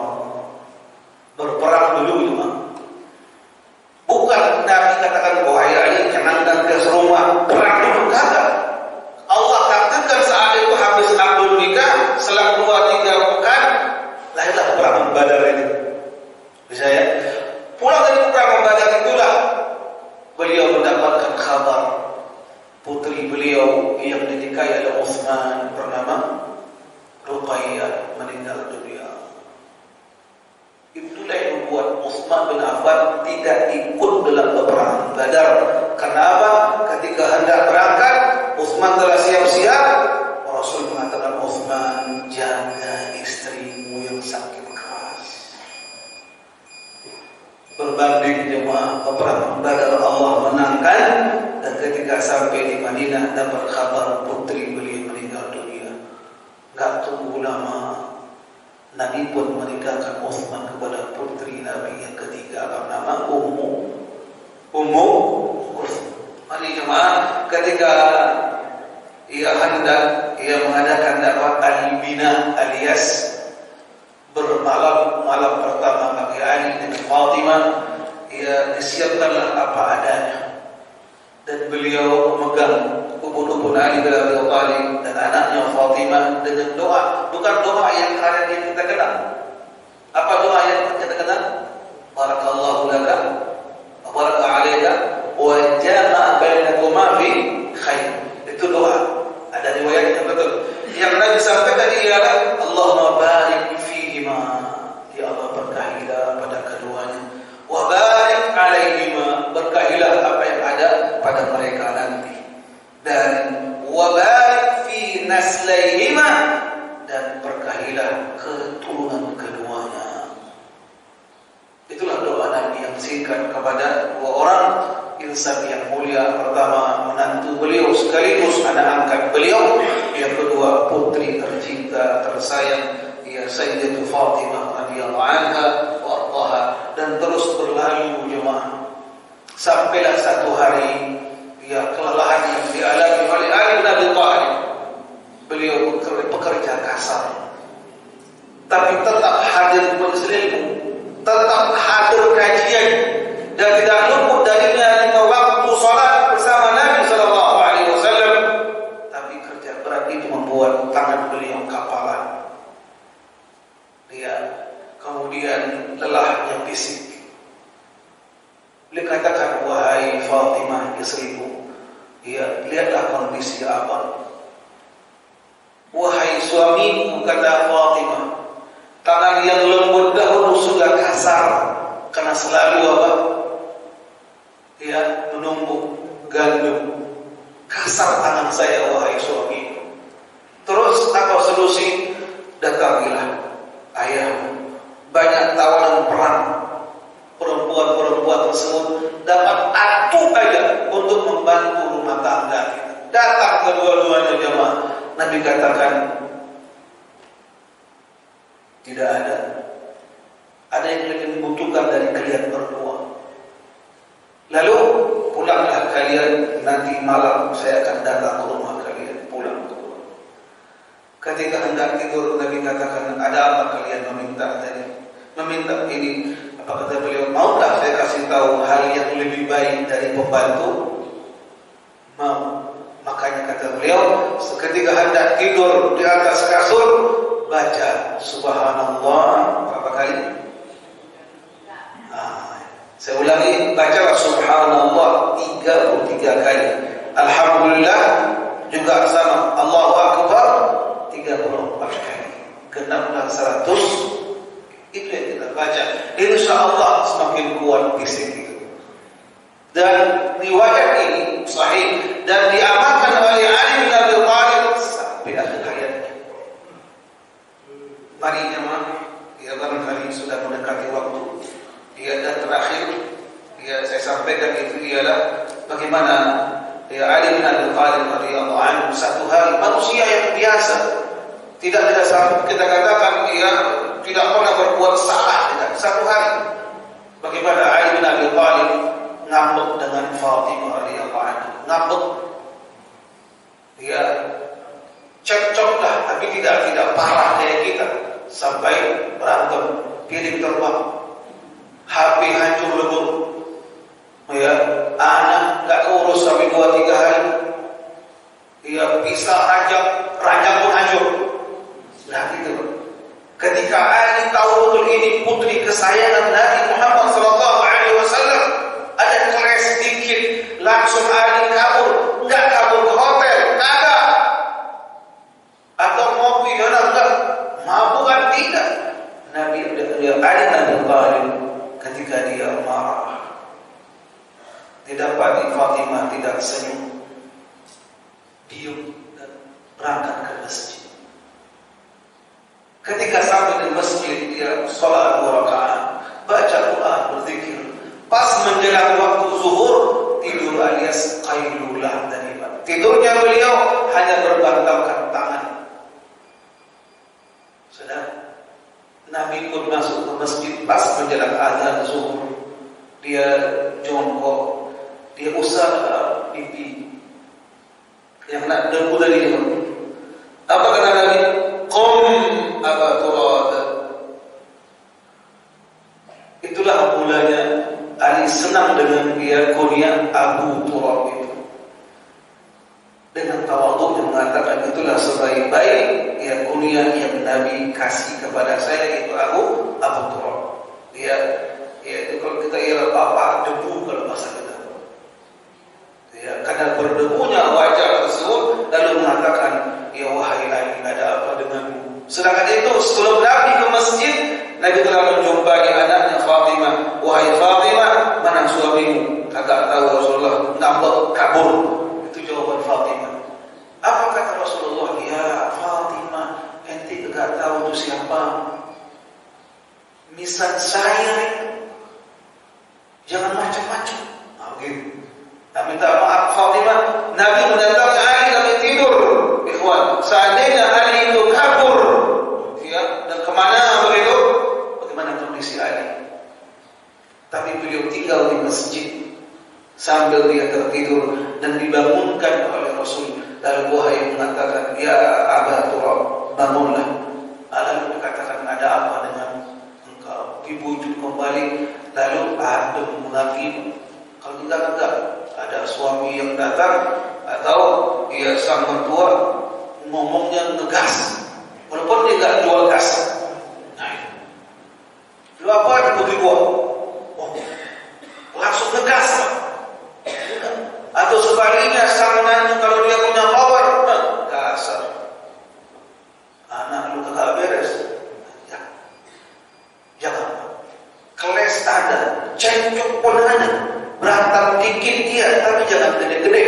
Berperang dulu cuma. Bukan Nabi katakan, wahai Ali, jangan datang ke rumah, perang dulu, kagak. Allah katakan saat itu habis akdun nikah, selang 2-3 pekan, lahirlah perang Badar ini. Bisa ya? Pulang dari perang Badar itulah beliau mendapatkan kabar putri beliau yang dinikahi oleh Utsman bernama Ruqayyah meninggal dunia. Itulah yang membuat Utsman bin Affan tidak ikut dalam peperangan Badar. Kenapa? Ketika hendak berangkat, Utsman telah siap-siap. Rasul mengatakan, Utsman, jaga istrimu yang sakit keras. Berbanding jemaah peperangan Badar Allah menangkan, dan ketika sampai di Madinah dapat kabar putri beliau meninggal dunia. Gak tunggu lama, Nabi pun menikahkan Utsman kepada putri Nabi yang ketiga bernama Ummu Kulthum. Ini jemaah, ketika ia mengadakan dakwah al-bina alias malam pertama bagi Ali dan Fatimah, ia disiapkanlah apa adanya, dan beliau memegang ubun-ubun Ali bin Abi Thalib dan anaknya Fatimah dengan doa, bukan doa yang ada yang kita kenal. Apa doa yang kita kenal? Barakallahu laka wa baraka alayka wa jama'a bainakuma fi khair. Itu doa. Ada riwayat yang betul. Yang Nabi sampaikan ialah Allahumma barik fihima, ya Allah berkahilah pada keduanya, wa barik alaihima, berkahilah apa yang ada pada mereka nanti, dan wa barik fi naslaihima, dan berkahilah keturunan keduanya. Itulah doa Nabi yang singkat kepada dua orang insan yang mulia. Pertama, menantu beliau sekaligus anak angkat beliau. Yang kedua, putri tercinta tersayang, Sayyidatul Fatimah radhiyallahu anha wa ardhaha. Dan terus berlalu jemaah, sampailah satu hari kelelahan yang dialami oleh Ali bin Abi Thalib. Beliau bekerja kasar, tapi tetap hadir majelis ilmu, tetap hadir kajian, dan tidak luput darinya 5 waktu salat bersama Nabi sallallahu alaihi wasallam. Tapi kerja berat itu membuat tangan beliau kapalan. Kemudian lelahnya fisik. Beliau katakan, wahai Fatimah istriku, lihatlah kondisi abang. Wahai suamiku, kata Fatimah, tangan yang lembut dahulu sudah kasar karena selalu menumbuk gandum. Kasar tangan saya, wahai suamiku. Terus katakan tidak ada. Ada yang lebih membutuhkan dari kalian berdua. Lalu pulanglah kalian, nanti malam saya akan datang ke rumah kalian. Pulang ke rumah. Ketika hendak tidur, Nabi katakan, ada apa kalian meminta tadi? Meminta ini. Apa kata beliau? Maukah saya kasih tahu hal yang lebih baik dari pembantu? Mau. Makanya kata beliau, ketika hendak tidur di atas kasur, baca Subhanallah berapa kali? Saya ulangi, baca Subhanallah 33 kali. Alhamdulillah juga sama. Allahu Akbar 34 kali. Genaplah 100. Itu yang kita baca. Insya Allah semakin kuat fisik itu. Dan riwayat ini sahih dan diamalkan oleh Ali bin Abi Thalib sampai akhir hayatnya. Mari jemaah, ya barangkali sudah mendekati waktu. Ya, dan terakhir saya sampaikan itu ialah bagaimana Ali bin Abi Thalib radhiyallahu anhu satu hari manusia yang biasa, tidak sampai kita katakan tidak pernah berbuat salah, tidak. Satu hari bagaimana Ali bin Abi Thalib ngambek dengan Fatimah radhiyallahu anha, ngambek, cekcok lah, tapi tidak parah kayak kita sampai berantem, piring terbang, HP hancur lebur, anak gak keurus sampai 2-3 hari, bisa ranjang pun hancur. Nah gitu. Ketika Ali tahu betul ini putri kesayangan Nabi Muhammad SAW, ada keles sedikit, langsung Ali kabur, nggak kabur ke hotel, nada, atau ngopi, enggak, mabukan tidak. Ali bin Abi Thalib ketika dia marah, didapati Fatimah tidak senyum, diam dan berangkat ke masjid. Ketika sampai di masjid, dia sholat 2 rakaat, baca Quran, berzikir. Pas menjelang waktu zuhur, tidur alias qailulah tadi. Tidurnya beliau hanya berbantalkan tangan. Sudah, Nabi pun masuk ke masjid pas menjelang azan zuhur. Dia jongkok, dia usap pipi yang nak debu dari dia. Apa kata Nabi? Qum Aba Turab. Itulah mulanya Ali senang dengan dia kunyah Abu Turab itu. Dengan tawadhu mengatakan itulah sebaik-baik kunyah yang Nabi kasih kepada saya, itu Abu Turab. Dia itu kalau kita bapak debu kalau bahasa kita. Karena berdebunya wajah tersebut, lalu mengatakan, ya wahai Ali, ada apa denganmu? Sedangkan itu sebelum Nabi ke masjid, Nabi telah menjumpai anaknya Fatimah. Wahai Fatimah, mana suamimu? Kagak tahu Rasulullah, ngambek kabur. Itu jawaban Fatimah. Apa kata Rasulullah? Ya Fatimah, ente kagak tahu itu siapa? Misal saya, jangan macam-macam. Gitu. Nah, minta maaf Fatimah. Nabi mendatangi Ali lagi tidur. Ikhwan, seandainya Ali itu kabur, dan kemana begitu? Bagaimana kondisi Ali? Tapi beliau tinggal di masjid sambil dia tertidur dan dibangunkan oleh Rasul. Lalu wahai mengatakan, ya Aba Turab, bangunlah. Lalu dikatakan, ada apa dengan engkau? Dibujuk kembali. Lalu adem lagi. Kalau enggak, ada suami yang datang atau sang mertua ngomongnya ngegas, walaupun dia enggak jual gas. Nah, lu apa itu dibuat? Langsung ngegas. Atau sebaliknya sang menantu kalau dia punya power, kasar. Anak lu kagak beres. Ya. Jangan. Keles ada, cengcok pun ada. Berantem dikit dia, tapi jangan gede-gede.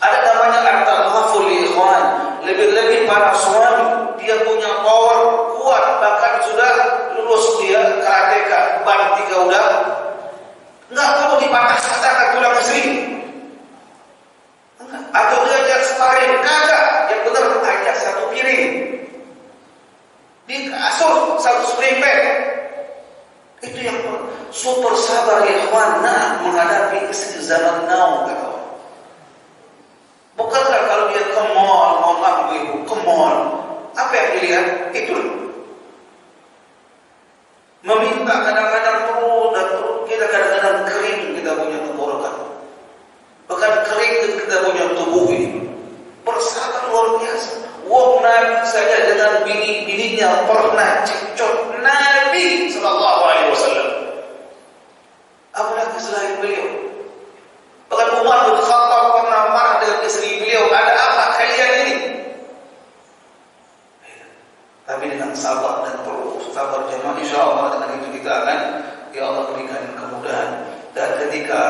Ada namanya at-taghaful ikhwan. Lebih-lebih para suami, dia punya power kuat, bahkan sudah lulus dia karateka, ban 3 udah. Enggak perlu dipatah-patahkan tulang istri. Atau dia ajak sparring, kagak. Yang dilihat itu. Meminta kadang-kadang terus dan terus, kita kadang-kadang kering kita punya tenggorokan, bahkan kering kita punya tubuh ini. Persyaratan luar biasa. Wong Nabi saja dengan bini-bininya pernah cekcok, Nabi Sallallahu Alaihi Wasallam. Apalagi selain beliau. Bahkan Umar bin Khattab pernah marah dengan istri beliau. Ada apa kalian ini? Tapi dengan sabar dan terus sabar jemaah, insya Allah dengan itu kita akan, ya Allah berikan kemudahan. Dan ketika,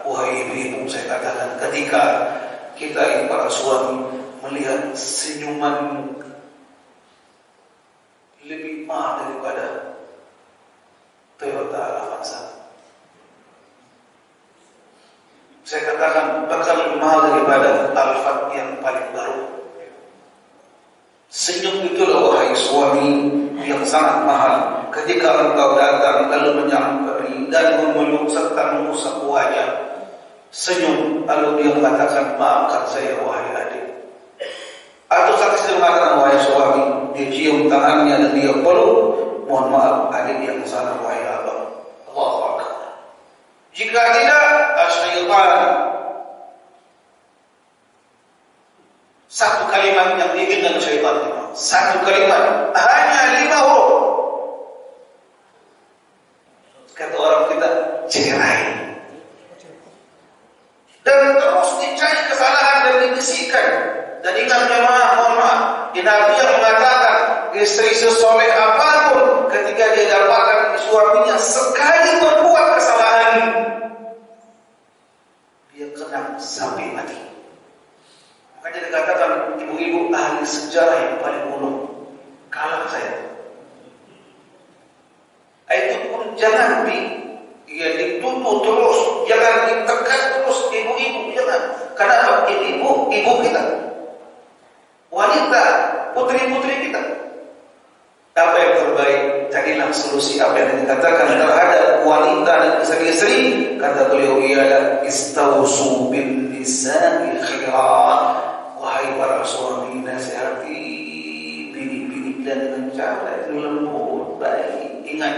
wahai ibu, saya katakan, ketika kita ini para suami melihat senyuman lebih mahal daripada Toyota Avanza, saya katakan bahkan lebih mahal daripada Alphard yang paling baru. Senyum itulah wahai suami yang sangat mahal. Ketika engkau datang lalu menyampai dan memeluk serta mengusap wajah, senyum lalu dia mengatakan, maafkan saya wahai adik. Atau saksi mengatakan, wahai suami, dia cium tangannya dan dia peluk, mohon maaf adik yang salah wahai abang. Allahu Akbar. Jika tidak, asyaitan. Satu kalimat yang diinginkan syaitan, satu kalimat, hanya 5 huruf. Kata orang kita, cerai. Dan terus dicari kesalahan dan dibisikkan. Dan ingat jemaah, mohon maaf, Nabi yang mengatakan istri sesoleh apapun, ketika dia dapatkan suaminya sekali membuat kesalahan, dia kena sampai mati. Makanya dikatakan ibu-ibu ahli sejarah yang paling ulung kalah saya. Itu pun jangan ditutup terus, jangan ditekan terus ibu-ibu, jangan. Karena ibu kita, wanita, putri-putri kita. Apa yang terbaik? Carilah solusi apa yang dikatakan terhadap wanita dan istri-istri. Kata beliau ialah istausu bin nisa'i khairan. Wahai para suami, nasihati bini-bini dan dengan cara yang lembut, baik. Ingat,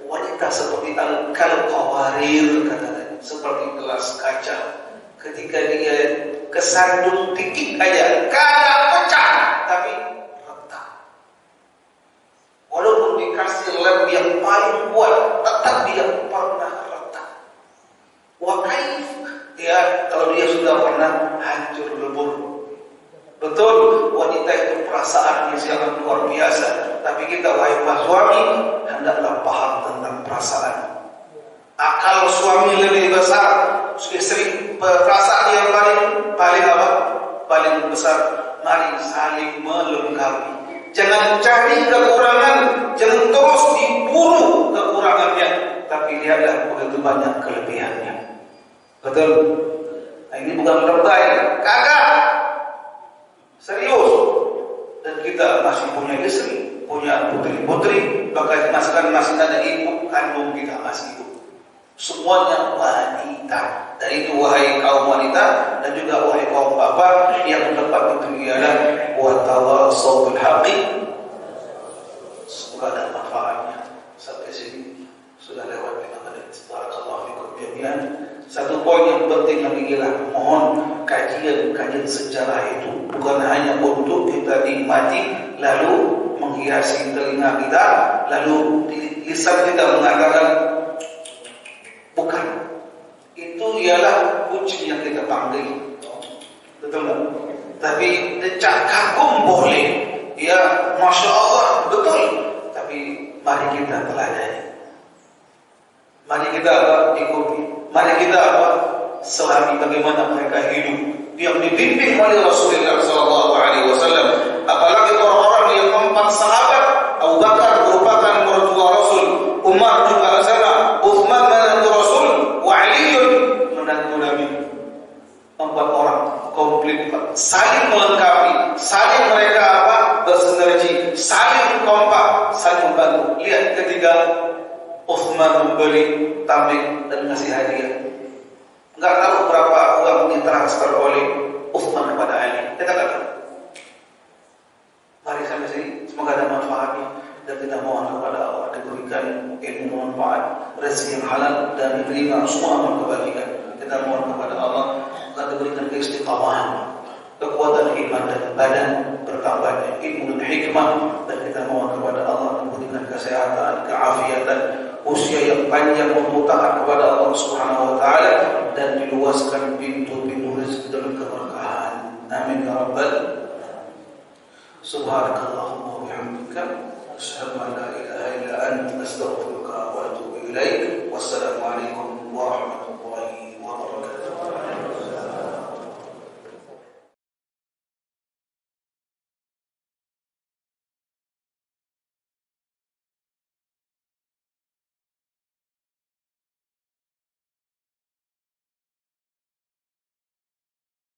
wanita seperti al-qawarir, katanya, seperti gelas kaca. Ketika dia kesandung dikit aja, kadang pecah, tapi retak. Walaupun dikasih lem yang paling kuat, tetap dia pernah retak. Wa kaif, ya, kalau dia sudah pernah hancur lebur. Betul, wanita itu perasaannya sangat luar biasa. Tapi kita, wahai para suami, hendaklah paham tentang perasaan. Akal suami lebih besar, istri perasaan yang paling apa? Paling besar. Mari saling melengkapi. Jangan cari kekurangan, jangan terus diburu kekurangannya, tapi lihatlah begitu banyak kelebihannya. Betul? Nah, ini bukan lebay, kagak. Serius. Dan kita masih punya istri, punya putri-putri, bahkan masih ada ibu kandung kita masih hidup. Semuanya wanita. Dan itu wahai kaum wanita dan juga wahai kaum bapak, yang tepat itu ialah wa tawassaw bil haqqi. Semoga ada manfaatnya. Sampai sini sudah lewat 5 menit. Barakallahu fikum jami'an. Satu poin yang penting lagi ialah mohon kajian sejarah itu bukan hanya untuk kita nikmati lalu menghiasi telinga kita, lalu lisan kita mengatakan bukan. Itu ialah kucing yang kita panggil. Betul tak? Tapi decak kagum boleh. Ya, Masya Allah, betul. Tapi mari kita teladani. Mari kita ikuti. Mari kita selami bagaimana mereka hidup yang dibimbing oleh Rasulullah SAW. Apalagi orang-orang yang 4 sahabat. Abu Bakar merupakan mertua Rasul, Umar juga sama, Uthman menantu Rasul, wa Aliun menantu Nabi. 4 orang komplit, saling melengkapi, saling mereka bersinergi, saling kompak, saling membantu. Lihat ketika Uthman membeli tambing dan ngasih hadiah, enggak tahu berapa uang ditransfer oleh Uthman kepada Ali. Kita katakan, mari sampai sini. semoga ada manfaatnya, dan kita mohon kepada Allah diberikan ilmu manfaat, rezeki yang halal, dan diterima semua amal kebajikan. Kita mohon kepada Allah agar diberikan keistiqamahan, kekuatan iman dan badan, bertambahnya ilmu dan hikmah, dan kita mohon kepada Allah memberikan kesehatan, keafiatan, usia yang panjang untuk taat kepada Allah Subhanahu wa taala, dan diluaskan pintu-pintu rezeki dan keberkahan. Amin ya rabbal. Subhanakallahumma wa bihamdika asyhadu an la ilaha illa anta astaghfiruka wa